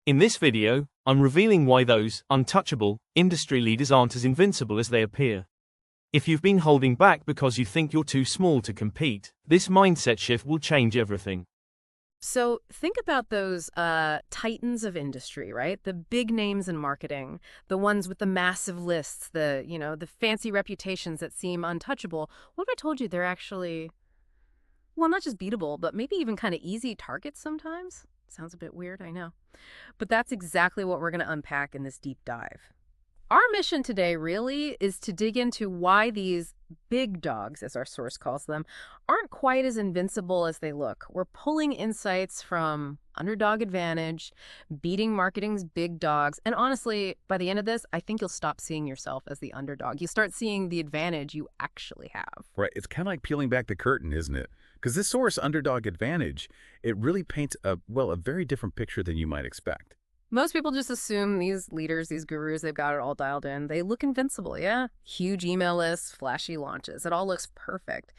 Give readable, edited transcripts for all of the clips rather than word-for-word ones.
In this video, I'm revealing why those untouchable industry leaders aren't as invincible as they appear. If you've been holding back because you think you're too small to compete, this mindset shift will change everything. So think about those titans of industry, right? The big names in marketing, the ones with the massive lists, the fancy reputations that seem untouchable. What if I told you they're actually, well, not just beatable, but maybe even kind of easy targets sometimes? Sounds a bit weird, I know. But that's exactly what we're going to unpack in this deep dive. Our mission today really is to dig into why these big dogs, as our source calls them, aren't quite as invincible as they look. We're pulling insights from underdog advantage, beating marketing's big dogs, and honestly, by the end of this, I think you'll stop seeing yourself as the underdog. You start seeing the advantage you actually have. Right. It's kind of like peeling back the curtain, isn't it? Because this source, underdog advantage, it really paints a very different picture than you might expect. Most people just assume these leaders, these gurus, they've got it all dialed in. They look invincible, yeah? Huge email lists, flashy launches. It all looks perfect.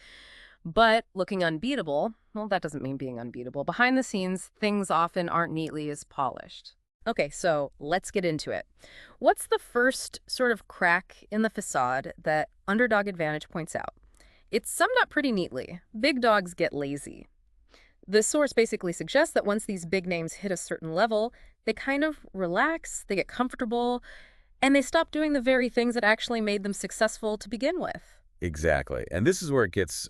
But looking unbeatable, well, that doesn't mean being unbeatable. Behind the scenes, things often aren't neatly as polished. Okay, so let's get into it. What's the first sort of crack in the facade that underdog advantage points out? It's summed up pretty neatly. Big dogs get lazy. The source basically suggests that once these big names hit a certain level, they kind of relax, they get comfortable, and they stop doing the very things that actually made them successful to begin with. Exactly. And this is where it gets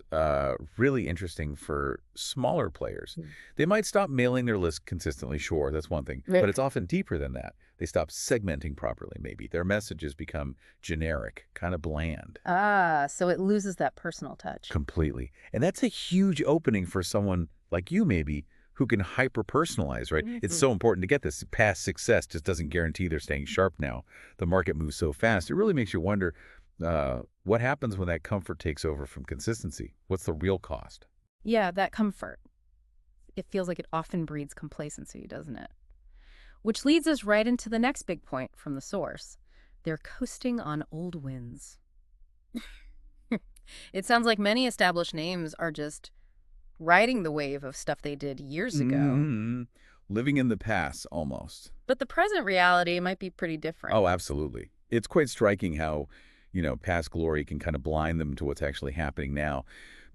really interesting for smaller players. They might stop mailing their list consistently, sure, that's one thing. But it's often deeper than that. They stop segmenting properly, maybe. Their messages become generic, kind of bland. Ah, so it loses that personal touch. Completely. And that's a huge opening for someone like you, maybe, who can hyper-personalize, right? It's so important to get this. Past success just doesn't guarantee they're staying sharp now. The market moves so fast. It really makes you wonder, what happens when that comfort takes over from consistency? What's the real cost? Yeah, that comfort. It feels like it often breeds complacency, doesn't it? Which leads us right into the next big point from the source. They're coasting on old wins. It sounds like many established names are just riding the wave of stuff they did years ago. Living in the past, almost. But the present reality might be pretty different. Oh, absolutely. It's quite striking how, past glory can kind of blind them to what's actually happening now.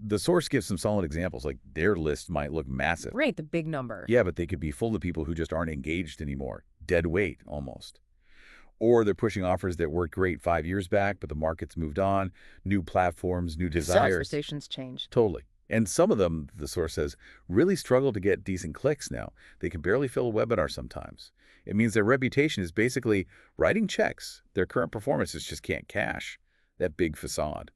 The source gives some solid examples, like their list might look massive. Right, the big number. Yeah, but they could be full of people who just aren't engaged anymore. Dead weight, almost. Or they're pushing offers that worked great 5 years back, but the market's moved on. New platforms, new desires. Conversations changed. Totally. And some of them, the source says, really struggle to get decent clicks now. They can barely fill a webinar sometimes. It means their reputation is basically writing checks. Their current performances just can't cash that big facade.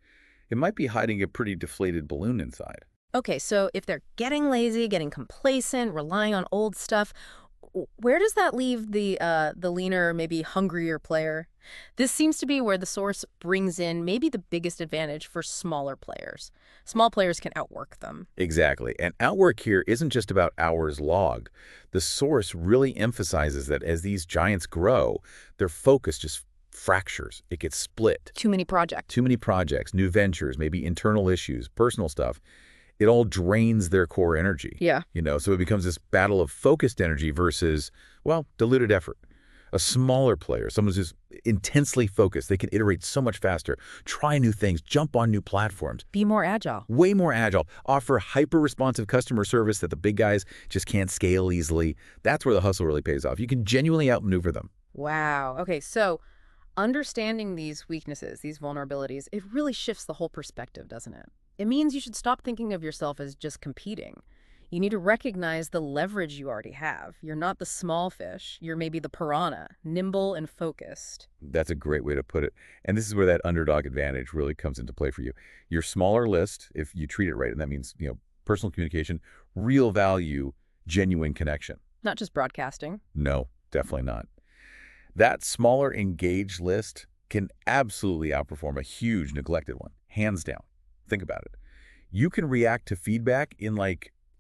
It might be hiding a pretty deflated balloon inside. Okay, so if they're getting lazy, getting complacent, relying on old stuff, where does that leave the leaner, maybe hungrier player? This seems to be where the source brings in maybe the biggest advantage for smaller players. Small players can outwork them. Exactly. And outwork here isn't just about hours logged. The source really emphasizes that as these giants grow, their focus just fractures. It gets split. Too many projects, new ventures, maybe internal issues, personal stuff. It all drains their core energy. Yeah. So it becomes this battle of focused energy versus, diluted effort. A smaller player, someone who's intensely focused, they can iterate so much faster, try new things, jump on new platforms. Be more agile. Way more agile. Offer hyper-responsive customer service that the big guys just can't scale easily. That's where the hustle really pays off. You can genuinely outmaneuver them. Wow. Okay, so understanding these weaknesses, these vulnerabilities, it really shifts the whole perspective, doesn't it? It means you should stop thinking of yourself as just competing. You need to recognize the leverage you already have. You're not the small fish. You're maybe the piranha, nimble and focused. That's a great way to put it. And this is where that underdog advantage really comes into play for you. Your smaller list, if you treat it right, and that means, personal communication, real value, genuine connection. Not just broadcasting. No, definitely not. That smaller engaged list can absolutely outperform a huge neglected one, hands down. Think about it. You can react to feedback in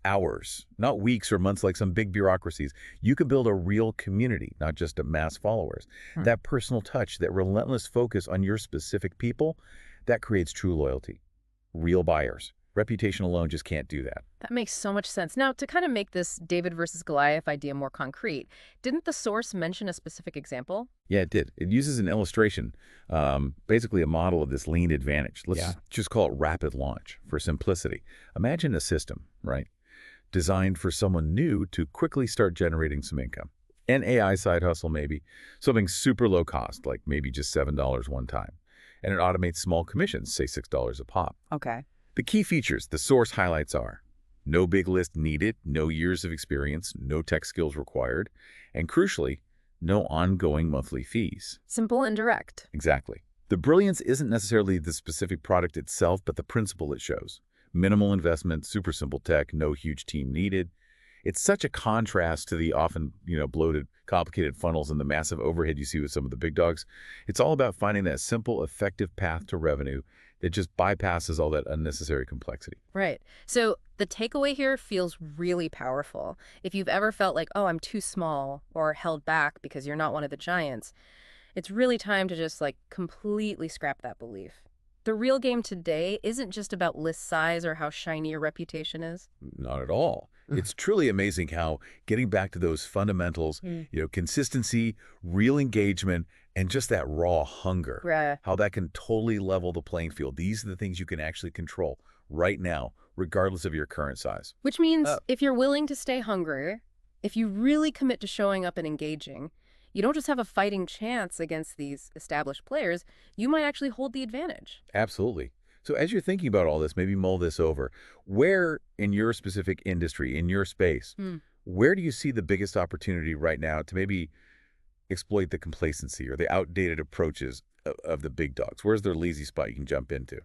hours, not weeks or months like some big bureaucracies. You can build a real community, not just a mass followers. That personal touch, that relentless focus on your specific people, that creates true loyalty, real buyers, Reputation alone just can't do that. That makes so much sense. Now, to kind of make this David versus Goliath idea more concrete, didn't the source mention a specific example? Yeah, it did. It uses an illustration, basically a model of this lean advantage. Let's just call it rapid launch for simplicity. Imagine a system, right, designed for someone new to quickly start generating some income. An AI side hustle maybe, something super low cost, like maybe just $7 one time. And it automates small commissions, say $6 a pop. Okay. The key features the source highlights are no big list needed, no years of experience, no tech skills required, and crucially, no ongoing monthly fees. Simple and direct. Exactly. The brilliance isn't necessarily the specific product itself, but the principle it shows. Minimal investment, super simple tech, no huge team needed. It's such a contrast to the often, bloated, complicated funnels and the massive overhead you see with some of the big dogs. It's all about finding that simple, effective path to revenue that just bypasses all that unnecessary complexity. Right. So the takeaway here feels really powerful. If you've ever felt like, oh, I'm too small or held back because you're not one of the giants, it's really time to just completely scrap that belief. The real game today isn't just about list size or how shiny your reputation is. Not at all. It's truly amazing how getting back to those fundamentals, consistency, real engagement, and just that raw hunger, how that can totally level the playing field. These are the things you can actually control right now, regardless of your current size. Which means if you're willing to stay hungry, if you really commit to showing up and engaging, you don't just have a fighting chance against these established players, you might actually hold the advantage. Absolutely. So as you're thinking about all this, maybe mull this over. Where in your specific industry, in your space, where do you see the biggest opportunity right now to maybe exploit the complacency or the outdated approaches of the big dogs? Where's their lazy spot you can jump into?